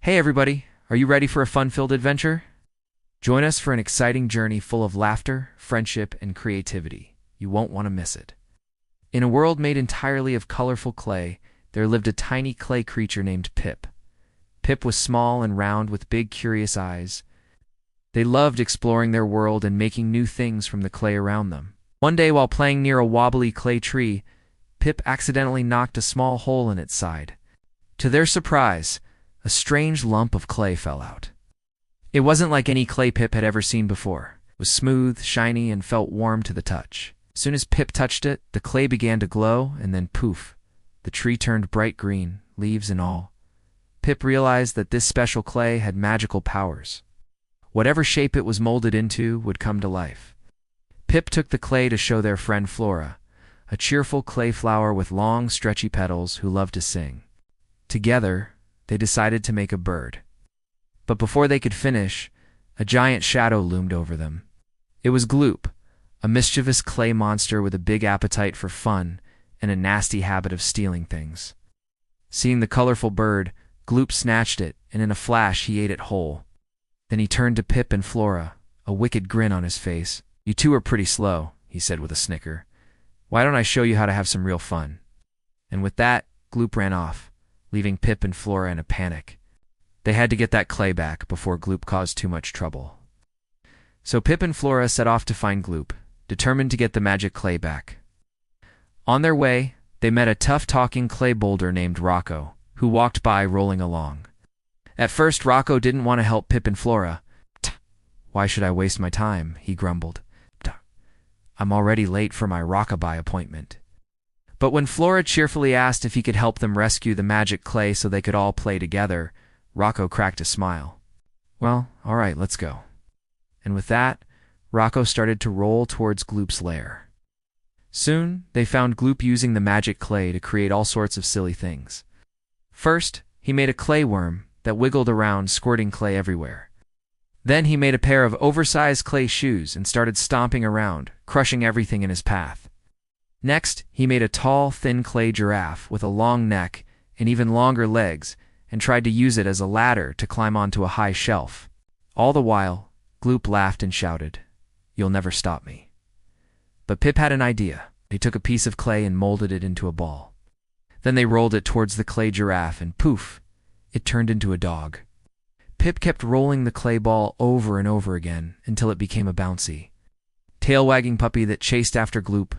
Hey everybody, are you ready for a fun-filled adventure? Join us for an exciting journey full of laughter, friendship, and creativity. You won't want to miss it. In a world made entirely of colorful clay, there lived a tiny clay creature named Pip. Pip was small and round with big, curious eyes. They loved exploring their world and making new things from the clay around them. One day, while playing near a wobbly clay tree, Pip accidentally knocked a small hole in its side. To their surprise, a strange lump of clay fell out. It wasn't like any clay Pip had ever seen before. It was smooth, shiny, and felt warm to the touch. As soon as Pip touched it, the clay began to glow, and then poof, the tree turned bright green, leaves and all. Pip realized that this special clay had magical powers. Whatever shape it was molded into would come to life. Pip took the clay to show their friend Flora, a cheerful clay flower with long, stretchy petals who loved to sing. Together, they decided to make a bird. But before they could finish, a giant shadow loomed over them. It was Gloop, a mischievous clay monster with a big appetite for fun and a nasty habit of stealing things. Seeing the colorful bird, Gloop snatched it, and in a flash he ate it whole. Then he turned to Pip and Flora, a wicked grin on his face. "You two are pretty slow," he said with a snicker. "Why don't I show you how to have some real fun?" And with that, Gloop ran off, leaving Pip and Flora in a panic. They had to get that clay back before Gloop caused too much trouble. So Pip and Flora set off to find Gloop, determined to get the magic clay back. On their way, they met a tough-talking clay boulder named Rocco, who walked by rolling along. At first, Rocco didn't want to help Pip and Flora. "Why should I waste my time?" he grumbled. "I'm already late for my rockabye appointment." But when Flora cheerfully asked if he could help them rescue the magic clay so they could all play together, Rocco cracked a smile. "Well, all right, let's go." And with that, Rocco started to roll towards Gloop's lair. Soon, they found Gloop using the magic clay to create all sorts of silly things. First, he made a clay worm that wiggled around, squirting clay everywhere. Then he made a pair of oversized clay shoes and started stomping around, crushing everything in his path. Next, he made a tall, thin clay giraffe with a long neck and even longer legs and tried to use it as a ladder to climb onto a high shelf. All the while, Gloop laughed and shouted, "You'll never stop me." But Pip had an idea. He took a piece of clay and molded it into a ball. Then they rolled it towards the clay giraffe and poof, it turned into a dog. Pip kept rolling the clay ball over and over again until it became a bouncy, tail-wagging puppy that chased after Gloop,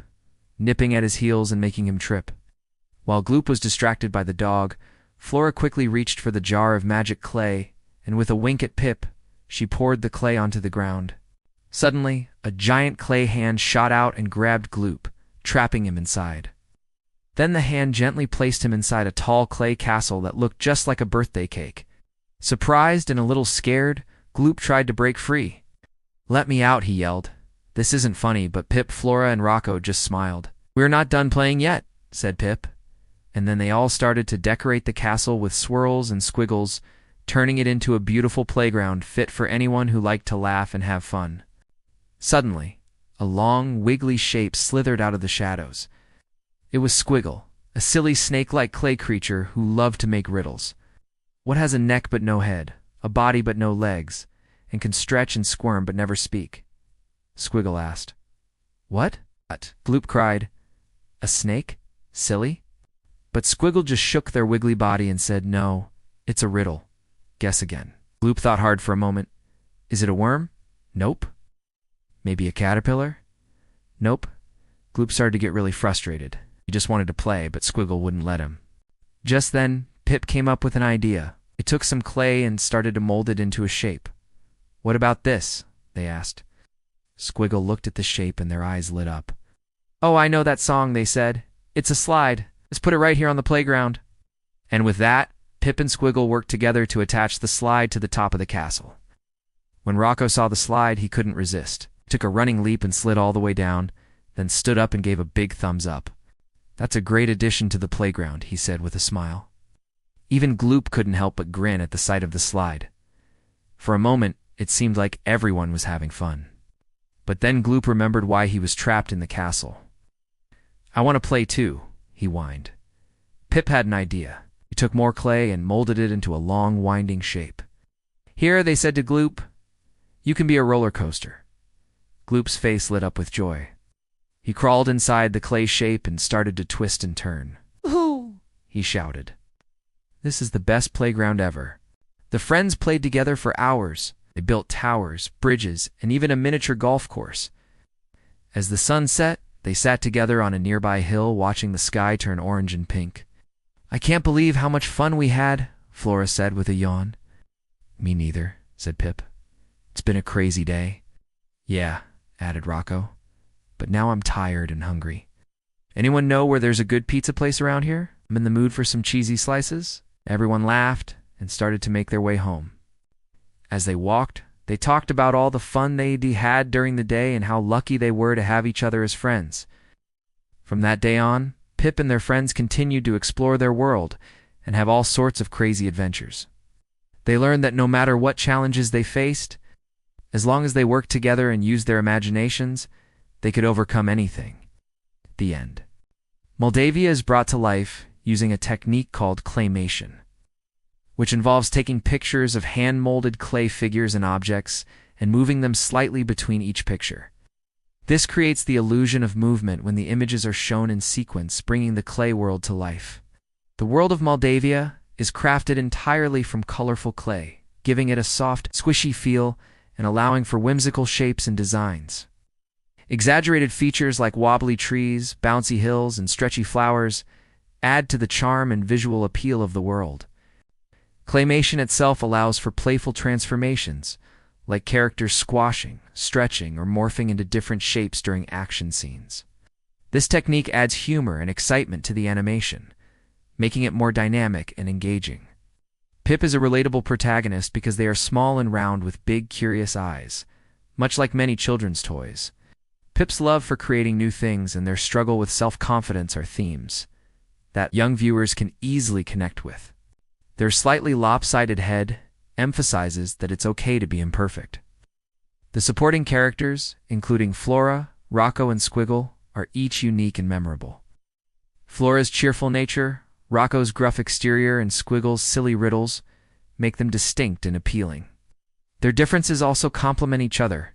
nipping at his heels and making him trip. While Gloop was distracted by the dog, Flora quickly reached for the jar of magic clay, and with a wink at Pip, she poured the clay onto the ground. Suddenly, a giant clay hand shot out and grabbed Gloop, trapping him inside. Then the hand gently placed him inside a tall clay castle that looked just like a birthday cake. Surprised and a little scared, Gloop tried to break free. "Let me out," he yelled. This isn't funny, but Pip, Flora, and Rocco just smiled. "We're not done playing yet," said Pip. And then they all started to decorate the castle with swirls and squiggles, turning it into a beautiful playground fit for anyone who liked to laugh and have fun. Suddenly, a long, wiggly shape slithered out of the shadows. It was Squiggle, a silly snake-like clay creature who loved to make riddles. What has a neck but no head, a body but no legs, and can stretch and squirm but never speak? Squiggle asked. "What?" Gloop cried. "A snake? Silly?" But Squiggle just shook their wiggly body and said, "No, it's a riddle. Guess again." Gloop thought hard for a moment. "Is it a worm? Nope. Maybe a caterpillar? Nope." Gloop started to get really frustrated. He just wanted to play, but Squiggle wouldn't let him. Just then, Pip came up with an idea. It took some clay and started to mold it into a shape. "What about this?" they asked. Squiggle looked at the shape and their eyes lit up. "Oh, I know that song," they said. "It's a slide. Let's put it right here on the playground." And with that, Pip and Squiggle worked together to attach the slide to the top of the castle. When Rocco saw the slide, he couldn't resist. He took a running leap and slid all the way down, then stood up and gave a big thumbs up. "That's a great addition to the playground," he said with a smile. Even Gloop couldn't help but grin at the sight of the slide. For a moment, it seemed like everyone was having fun. But then Gloop remembered why he was trapped in the castle. "I want to play too," he whined. Pip had an idea. He took more clay and molded it into a long, winding shape. "Here," they said to Gloop, "you can be a roller coaster." Gloop's face lit up with joy. He crawled inside the clay shape and started to twist and turn. "Ooh!" he shouted. "This is the best playground ever." The friends played together for hours. They built towers, bridges, and even a miniature golf course. As the sun set, they sat together on a nearby hill watching the sky turn orange and pink. "I can't believe how much fun we had," Flora said with a yawn. "Me neither," said Pip. "It's been a crazy day." "Yeah," added Rocco. "But now I'm tired and hungry. Anyone know where there's a good pizza place around here? I'm in the mood for some cheesy slices." Everyone laughed and started to make their way home. As they walked, they talked about all the fun they'd had during the day and how lucky they were to have each other as friends. From that day on, Pip and their friends continued to explore their world and have all sorts of crazy adventures. They learned that no matter what challenges they faced, as long as they worked together and used their imaginations, they could overcome anything. The end. Moldavia is brought to life using a technique called claymation, which involves taking pictures of hand-molded clay figures and objects and moving them slightly between each picture. This creates the illusion of movement when the images are shown in sequence, bringing the clay world to life. The world of Moldavia is crafted entirely from colorful clay, giving it a soft, squishy feel and allowing for whimsical shapes and designs. Exaggerated features like wobbly trees, bouncy hills, and stretchy flowers add to the charm and visual appeal of the world. Claymation itself allows for playful transformations, like characters squashing, stretching, or morphing into different shapes during action scenes. This technique adds humor and excitement to the animation, making it more dynamic and engaging. Pip is a relatable protagonist because they are small and round with big, curious eyes, much like many children's toys. Pip's love for creating new things and their struggle with self-confidence are themes that young viewers can easily connect with. Their slightly lopsided head emphasizes that it's okay to be imperfect. The supporting characters, including Flora, Rocco, and Squiggle, are each unique and memorable. Flora's cheerful nature, Rocco's gruff exterior, and Squiggle's silly riddles make them distinct and appealing. Their differences also complement each other,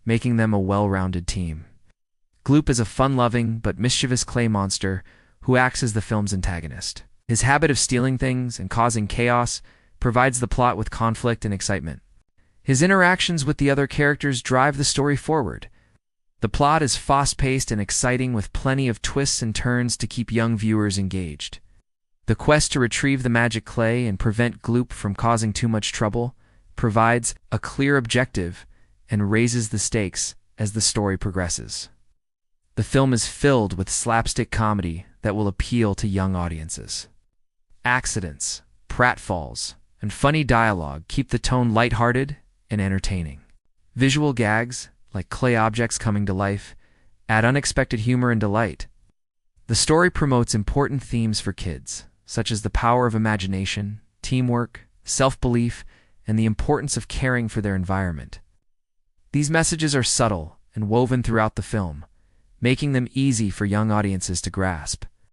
making them a well-rounded team. Gloop is a fun-loving but mischievous clay monster who acts as the film's antagonist. His habit of stealing things and causing chaos provides the plot with conflict and excitement. His interactions with the other characters drive the story forward. The plot is fast-paced and exciting with plenty of twists and turns to keep young viewers engaged. The quest to retrieve the magic clay and prevent Gloop from causing too much trouble provides a clear objective and raises the stakes as the story progresses. The film is filled with slapstick comedy that will appeal to young audiences. Accidents, pratfalls, and funny dialogue keep the tone lighthearted and entertaining. Visual gags, like clay objects coming to life, add unexpected humor and delight. The story promotes important themes for kids, such as the power of imagination, teamwork, self-belief, and the importance of caring for their environment. These messages are subtle and woven throughout the film, making them easy for young audiences to grasp.